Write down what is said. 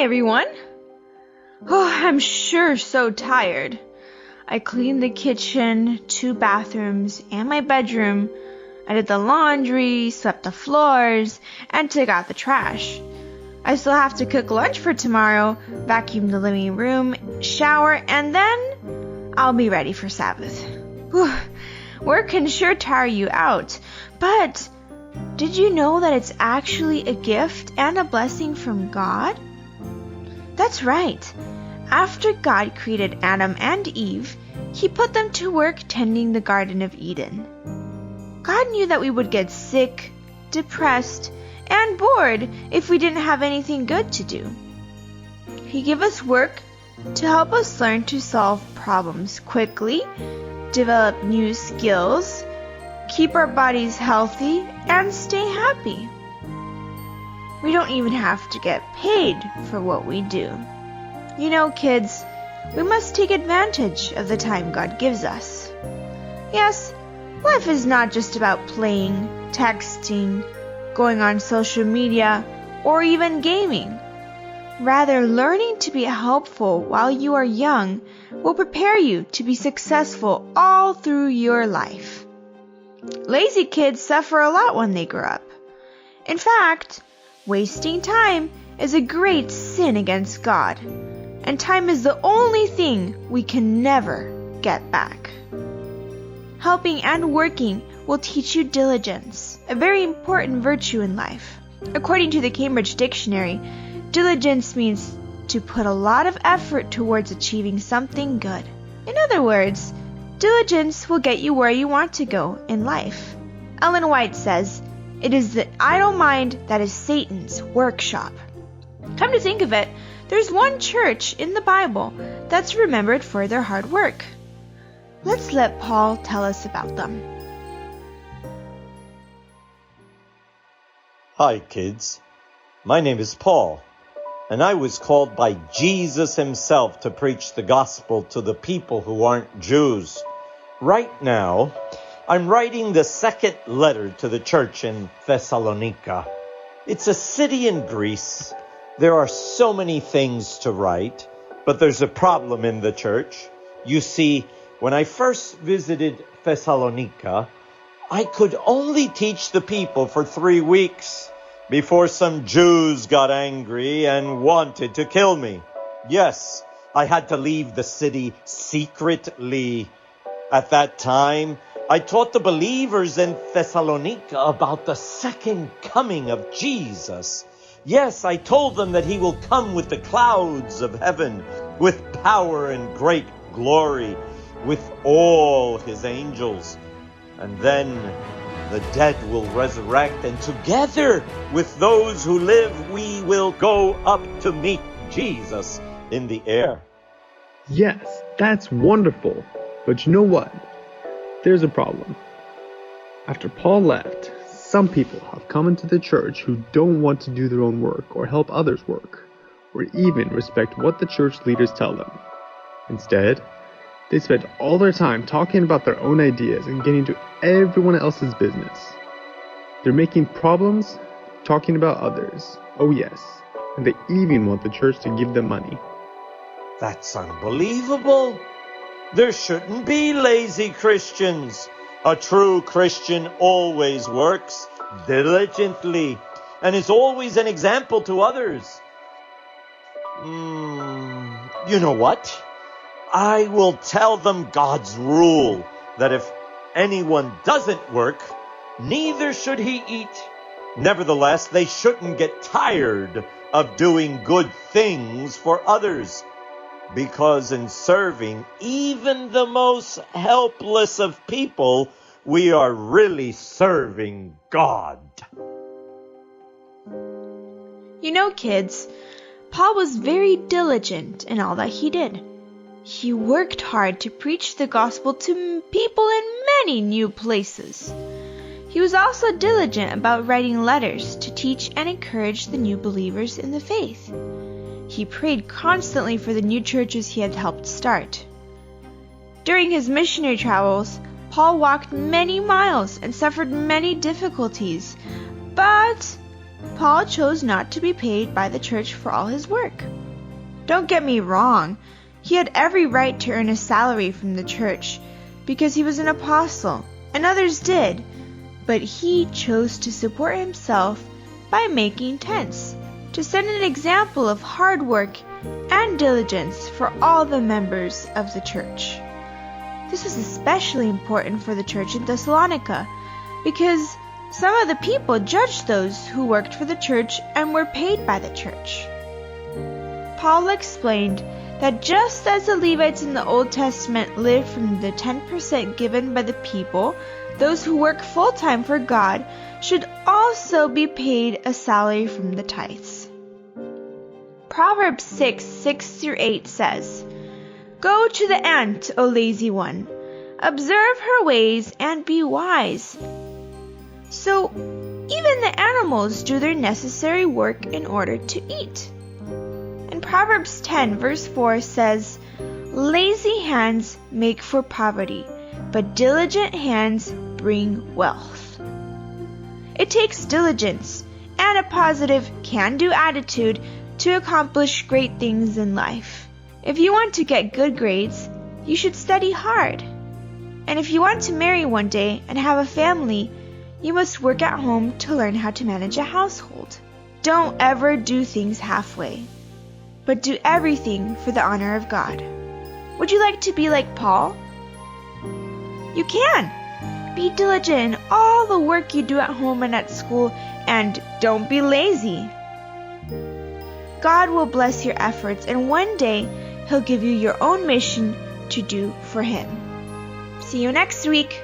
Hi, everyone. Oh, I'm sure so tired. I cleaned the kitchen, 2 bathrooms, and my bedroom. I did the laundry, swept the floors, and took out the trash. I still have to cook lunch for tomorrow, vacuum the living room, shower, and then I'll be ready for Sabbath. Whew. Work can sure tire you out, but did you know that it's actually a gift and a blessing from God? That's right. After God created Adam and Eve, He put them to work tending the Garden of Eden. God knew that we would get sick, depressed, and bored if we didn't have anything good to do. He gave us work to help us learn to solve problems quickly, develop new skills, keep our bodies healthy, and stay happy. We don't even have to get paid for what we do. You know, kids, we must take advantage of the time God gives us. Yes, life is not just about playing, texting, going on social media, or even gaming. Rather, learning to be helpful while you are young will prepare you to be successful all through your life. Lazy kids suffer a lot when they grow up. In fact, wasting time is a great sin against God, and time is the only thing we can never get back. Helping and working will teach you diligence, a very important virtue in life. According to the Cambridge Dictionary, diligence means to put a lot of effort towards achieving something good. In other words, diligence will get you where you want to go in life. Ellen White says, "It is the idle mind that is Satan's workshop." Come to think of it, there's one church in the Bible that's remembered for their hard work. Let's let Paul tell us about them. Hi, kids. My name is Paul, and I was called by Jesus himself to preach the gospel to the people who aren't Jews. Right now, I'm writing the second letter to the church in Thessalonica. It's a city in Greece. There are so many things to write, but there's a problem in the church. You see, when I first visited Thessalonica, I could only teach the people for 3 weeks before some Jews got angry and wanted to kill me. Yes, I had to leave the city secretly. At that time, I taught the believers in Thessalonica about the second coming of Jesus. Yes, I told them that he will come with the clouds of heaven, with power and great glory, with all his angels. And then the dead will resurrect, and together with those who live, we will go up to meet Jesus in the air. Yes, that's wonderful. But you know what? There's a problem. After Paul left, some people have come into the church who don't want to do their own work or help others work, or even respect what the church leaders tell them. Instead, they spend all their time talking about their own ideas and getting into everyone else's business. They're making problems, talking about others. Oh yes, and they even want the church to give them money. That's unbelievable. There shouldn't be lazy Christians. A true Christian always works diligently and is always an example to others. You know what? I will tell them God's rule that if anyone doesn't work, neither should he eat. Nevertheless, they shouldn't get tired of doing good things for others, because in serving even the most helpless of people, we are really serving God. You know, kids, Paul was very diligent in all that he did. He worked hard to preach the gospel to people in many new places. He was also diligent about writing letters to teach and encourage the new believers in the faith. He prayed constantly for the new churches he had helped start. During his missionary travels, Paul walked many miles and suffered many difficulties, but Paul chose not to be paid by the church for all his work. Don't get me wrong, he had every right to earn a salary from the church because he was an apostle, and others did, but he chose to support himself by making tents, to set an example of hard work and diligence for all the members of the church. This was especially important for the church in Thessalonica, because some of the people judged those who worked for the church and were paid by the church. Paul explained that just as the Levites in the Old Testament lived from the 10% given by the people, those who work full-time for God should also be paid a salary from the tithes. Proverbs 6:6-8 says, "Go to the ant, O lazy one. Observe her ways and be wise." So, even the animals do their necessary work in order to eat. And Proverbs 10:4 says, "Lazy hands make for poverty, but diligent hands bring wealth." It takes diligence and a positive can-do attitude to accomplish great things in life. If you want to get good grades, you should study hard. And if you want to marry one day and have a family, you must work at home to learn how to manage a household. Don't ever do things halfway, but do everything for the honor of God. Would you like to be like Paul? You can. Be diligent in all the work you do at home and at school, and don't be lazy. God will bless your efforts, and one day He'll give you your own mission to do for Him. See you next week.